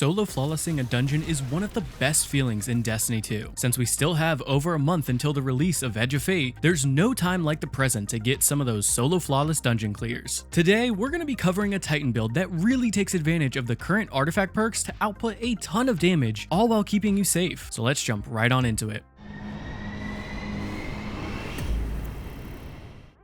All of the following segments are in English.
Solo flawlessing a dungeon is one of the best feelings in Destiny 2. Since we still have over a month until the release of Edge of Fate, there's no time like the present to get some of those solo flawless dungeon clears. Today, we're going to be covering a Titan build that really takes advantage of the current artifact perks to output a ton of damage, all while keeping you safe. So let's jump right on into it.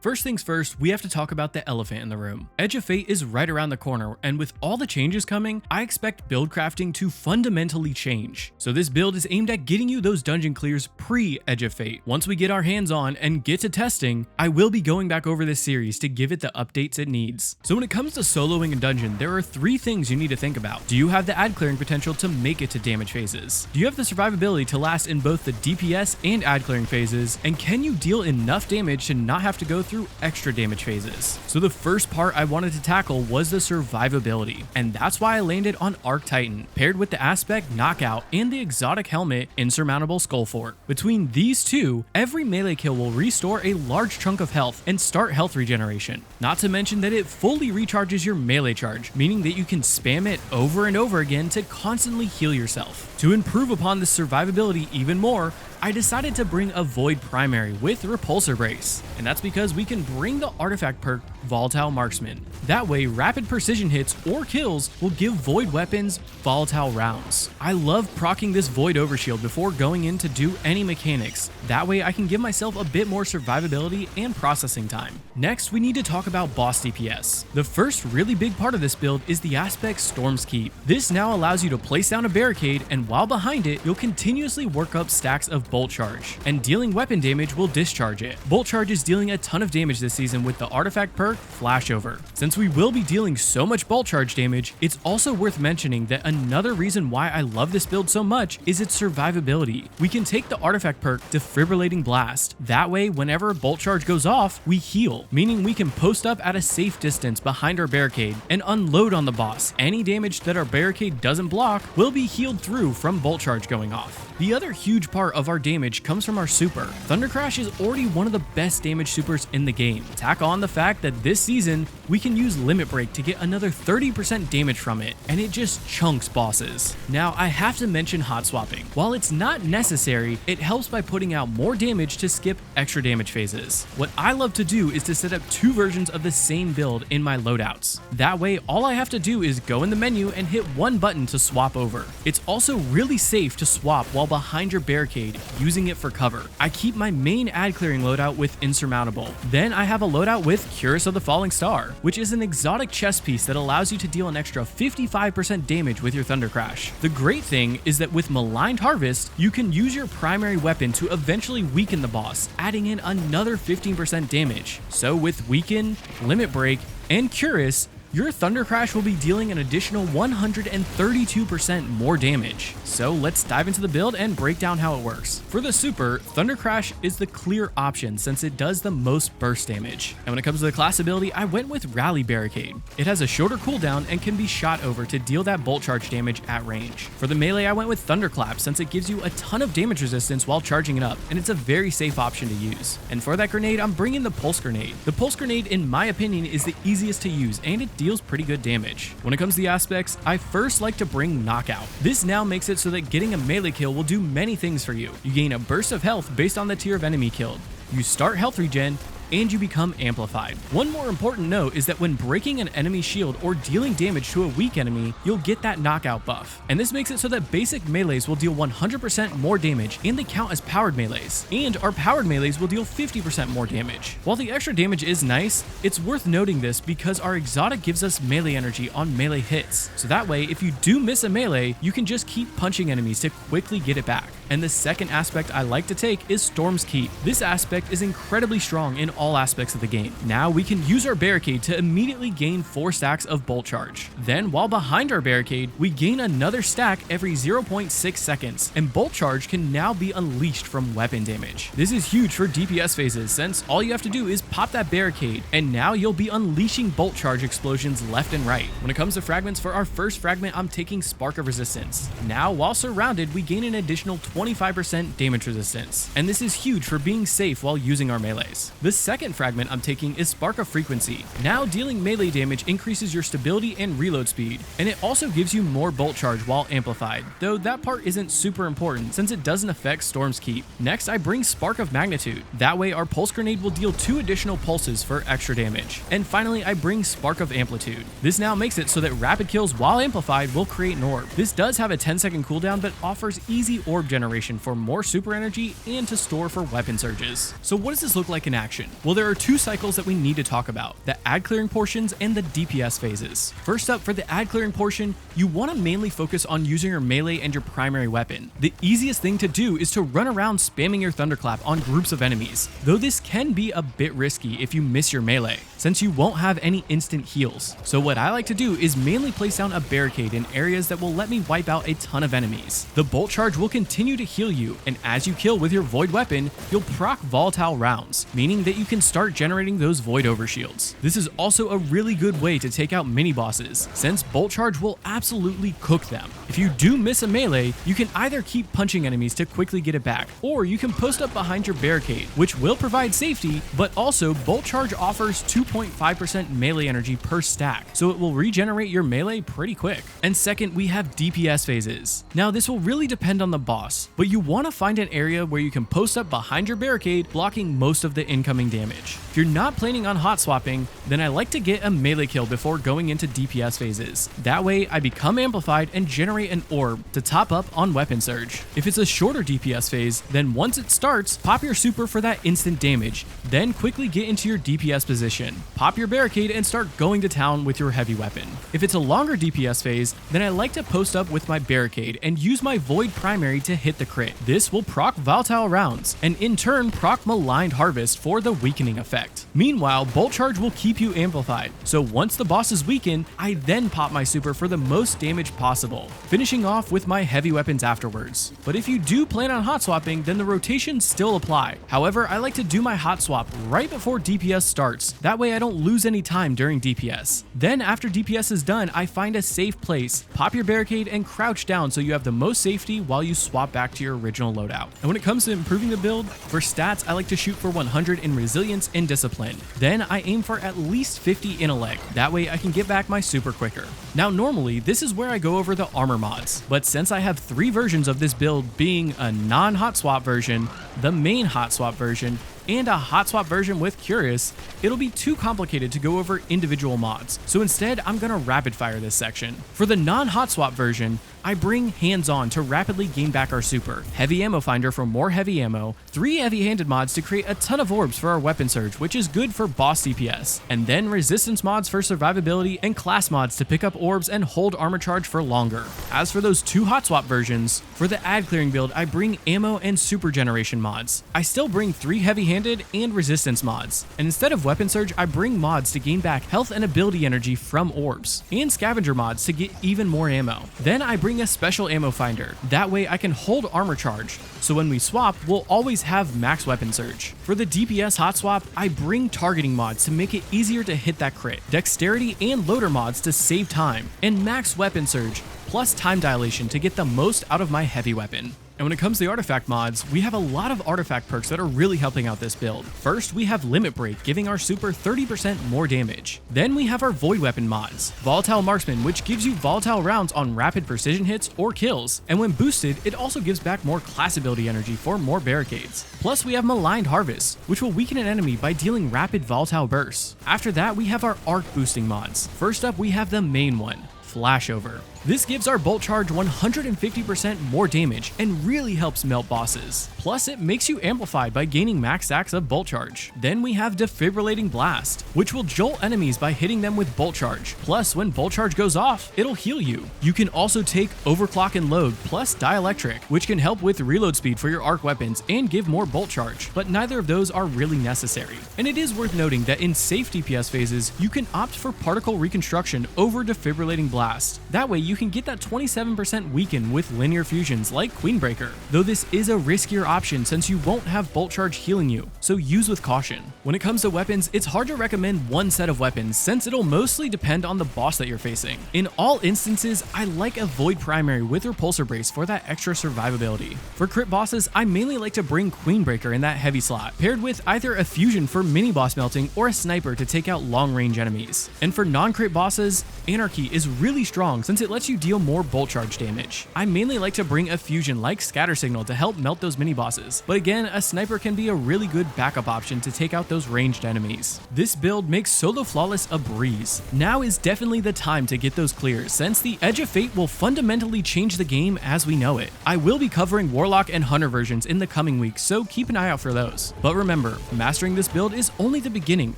First things first, we have to talk about the elephant in the room. Edge of Fate is right around the corner, and with all the changes coming, I expect build crafting to fundamentally change. So this build is aimed at getting you those dungeon clears pre-Edge of Fate. Once we get our hands on and get to testing, I will be going back over this series to give it the updates it needs. So when it comes to soloing a dungeon, there are 3 things you need to think about. Do you have the ad clearing potential to make it to damage phases? Do you have the survivability to last in both the DPS and ad clearing phases? And can you deal enough damage to not have to go through extra damage phases? So the first part I wanted to tackle was the survivability, and that's why I landed on Arc Titan, paired with the aspect Knockout and the exotic helmet Insurmountable Skullfort. Between these two, every melee kill will restore a large chunk of health and start health regeneration. Not to mention that it fully recharges your melee charge, meaning that you can spam it over and over again to constantly heal yourself. To improve upon the survivability even more, I decided to bring a Void primary with Repulsor Brace, and that's because we can bring the artifact perk Volatile Marksman. That way, rapid precision hits or kills will give Void weapons volatile rounds. I love proccing this Void overshield before going in to do any mechanics. That way I can give myself a bit more survivability and processing time. Next, we need to talk about Boss DPS. The first really big part of this build is the aspect Storm's Keep. This now allows you to place down a barricade, and while behind it, you'll continuously work up stacks of Bolt Charge, and dealing weapon damage will discharge it. Bolt Charge is dealing a ton of damage this season with the artifact perk Flashover. Since we will be dealing so much Bolt Charge damage, it's also worth mentioning that another reason why I love this build so much is its survivability. We can take the artifact perk Defibrillating Blast. That way, whenever Bolt Charge goes off, we heal, meaning we can post up at a safe distance behind our barricade and unload on the boss. Any damage that our barricade doesn't block will be healed through from Bolt Charge going off. The other huge part of our damage comes from our super. Thunder Crash is already one of the best damage supers in the game. Tack on the fact that this season, we can use Limit Break to get another 30% damage from it, and it just chunks bosses. Now, I have to mention hot swapping. While it's not necessary, it helps by putting out more damage to skip extra damage phases. What I love to do is to set up 2 versions of the same build in my loadouts. That way, all I have to do is go in the menu and hit one button to swap over. It's also really safe to swap while behind your barricade, using it for cover. I keep my main ad clearing loadout with Insurmountable. Then I have a loadout with Cuirass of the Falling Star, which is an exotic chest piece that allows you to deal an extra 55% damage with your Thunder Crash. The great thing is that with Maligned Harvest, you can use your primary weapon to eventually weaken the boss, adding in another 15% damage. So with Weaken, Limit Break, and Cuirass, your Thunder Crash will be dealing an additional 132% more damage. So let's dive into the build and break down how it works. For the super, Thunder Crash is the clear option since it does the most burst damage. And when it comes to the class ability, I went with Rally Barricade. It has a shorter cooldown and can be shot over to deal that Bolt Charge damage at range. For the melee, I went with Thunderclap since it gives you a ton of damage resistance while charging it up, and it's a very safe option to use. And for that grenade, I'm bringing the Pulse Grenade. The Pulse Grenade, in my opinion, is the easiest to use, and it deals pretty good damage. When it comes to the aspects, I first like to bring Knockout. This now makes it so that getting a melee kill will do many things for you. You gain a burst of health based on the tier of enemy killed. You start health regen, and you become amplified. One more important note is that when breaking an enemy shield or dealing damage to a weak enemy, you'll get that knockout buff. And this makes it so that basic melees will deal 100% more damage, and they count as powered melees. And our powered melees will deal 50% more damage. While the extra damage is nice, it's worth noting this because our exotic gives us melee energy on melee hits. So that way, if you do miss a melee, you can just keep punching enemies to quickly get it back. And the second aspect I like to take is Storm's Keep. This aspect is incredibly strong in all aspects of the game. Now we can use our barricade to immediately gain 4 stacks of Bolt Charge. Then while behind our barricade, we gain another stack every 0.6 seconds, and Bolt Charge can now be unleashed from weapon damage. This is huge for DPS phases since all you have to do is pop that barricade, and now you'll be unleashing Bolt Charge explosions left and right. When it comes to fragments, for our first fragment, I'm taking Spark of Resistance. Now while surrounded, we gain an additional 25% damage resistance, and this is huge for being safe while using our melees. The second fragment I'm taking is Spark of Frequency. Now dealing melee damage increases your stability and reload speed, and it also gives you more bolt charge while amplified, though that part isn't super important since it doesn't affect Storm's Keep. Next, I bring Spark of Magnitude. That way our pulse grenade will deal 2 additional pulses for extra damage. And finally, I bring Spark of Amplitude. This now makes it so that rapid kills while amplified will create an orb. This does have a 10-second cooldown, but offers easy orb generation for more super energy and to store for weapon surges. So what does this look like in action? Well, there are 2 cycles that we need to talk about: the ad clearing portions and the DPS phases. First up, for the ad clearing portion, you want to mainly focus on using your melee and your primary weapon. The easiest thing to do is to run around spamming your thunderclap on groups of enemies, though this can be a bit risky if you miss your melee, since you won't have any instant heals. So what I like to do is mainly place down a barricade in areas that will let me wipe out a ton of enemies. The bolt charge will continue to heal you, and as you kill with your void weapon, you'll proc volatile rounds, meaning that you can start generating those void overshields. This is also a really good way to take out mini bosses, since bolt charge will absolutely cook them. If you do miss a melee, you can either keep punching enemies to quickly get it back, or you can post up behind your barricade, which will provide safety, but also bolt charge offers 2.5% melee energy per stack, so it will regenerate your melee pretty quick. And second, we have DPS phases. Now this will really depend on the boss, but you want to find an area where you can post up behind your barricade, blocking most of the incoming damage. If you're not planning on hot swapping, then I like to get a melee kill before going into DPS phases. That way I become amplified and generate an orb to top up on weapon surge. If it's a shorter DPS phase, then once it starts, pop your super for that instant damage, then quickly get into your DPS position, pop your barricade, and start going to town with your heavy weapon. If it's a longer DPS phase, then I like to post up with my barricade and use my void primary to hit the crit. This will proc volatile rounds, and in turn proc maligned harvest for the weakening effect. Meanwhile, bolt charge will keep you amplified, so once the boss is weakened, I then pop my super for the most damage possible, finishing off with my heavy weapons afterwards. But if you do plan on hot swapping, then the rotations still apply. However, I like to do my hot swap right before DPS starts, that way I don't lose any time during DPS. Then after DPS is done, I find a safe place, pop your barricade, and crouch down so you have the most safety while you swap back to your original loadout. And when it comes to improving the build, for stats I like to shoot for 100 in resilience and discipline. Then I aim for at least 50 intellect, that way I can get back my super quicker. Now normally this is where I go over the armor mods, but since I have 3 versions of this build, being a non-hot swap version, the main hot swap version, and a hot swap version with Cuirass, it'll be too complicated to go over individual mods, so instead I'm gonna rapid fire this section. For the non-hot swap version, I bring hands-on to rapidly gain back our super, heavy ammo finder for more heavy ammo, 3 heavy-handed mods to create a ton of orbs for our weapon surge, which is good for boss DPS, and then resistance mods for survivability and class mods to pick up orbs and hold armor charge for longer. As for those 2 hot swap versions, for the ad clearing build I bring ammo and super generation mods. I still bring 3 heavy-handed and resistance mods, and instead of weapon surge I bring mods to gain back health and ability energy from orbs, and scavenger mods to get even more ammo. Then I bring a special ammo finder, that way I can hold armor charge, so when we swap we'll always have max weapon surge. For the DPS hot swap, I bring targeting mods to make it easier to hit that crit, dexterity and loader mods to save time, and max weapon surge plus time dilation to get the most out of my heavy weapon. And when it comes to the artifact mods, we have a lot of artifact perks that are really helping out this build. First, we have Limit Break, giving our super 30% more damage. Then we have our Void Weapon mods. Volatile Marksman, which gives you volatile rounds on rapid precision hits or kills, and when boosted, it also gives back more class ability energy for more barricades. Plus, we have Maligned Harvest, which will weaken an enemy by dealing rapid volatile bursts. After that, we have our arc boosting mods. First up, we have the main one, Flashover. This gives our bolt charge 150% more damage and really helps melt bosses. Plus, it makes you amplified by gaining max stacks of bolt charge. Then we have Defibrillating Blast, which will jolt enemies by hitting them with bolt charge. Plus, when bolt charge goes off, it'll heal you. You can also take Overclock and Load plus Dielectric, which can help with reload speed for your arc weapons and give more bolt charge, but neither of those are really necessary. And it is worth noting that in safe DPS phases, you can opt for Particle Reconstruction over Defibrillating Blast. That way you can get that 27% weaken with linear fusions like Queenbreaker, though this is a riskier option since you won't have Bolt Charge healing you, so use with caution. When it comes to weapons, it's hard to recommend one set of weapons since it'll mostly depend on the boss that you're facing. In all instances, I like a Void Primary with Repulsor Brace for that extra survivability. For crit bosses, I mainly like to bring Queenbreaker in that heavy slot, paired with either a fusion for mini boss melting or a sniper to take out long range enemies. And for non-crit bosses, Anarchy is really strong since it lets you deal more Bolt Charge damage. I mainly like to bring a fusion like Scatter Signal to help melt those mini bosses, but again, a sniper can be a really good backup option to take out those ranged enemies. This build makes solo flawless a breeze. Now is definitely the time to get those clears since the Edge of Fate will fundamentally change the game as we know it. I will be covering Warlock and Hunter versions in the coming weeks, so keep an eye out for those. But remember, mastering this build is only the beginning.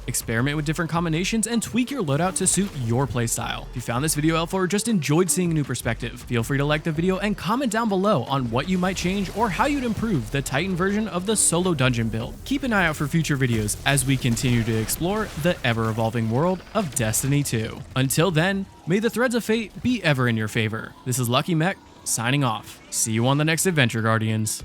Experiment with different combinations and tweak your loadout to suit your playstyle. If you found this video helpful or just enjoyed seeing a new perspective, feel free to like the video and comment down below on what you might change or how you'd improve the Titan version of the solo dungeon build. Keep an eye out for future videos as we continue to explore the ever-evolving world of Destiny 2. Until then, may the threads of fate be ever in your favor. This is Lucky Mech, signing off. See you on the next adventure, Guardians.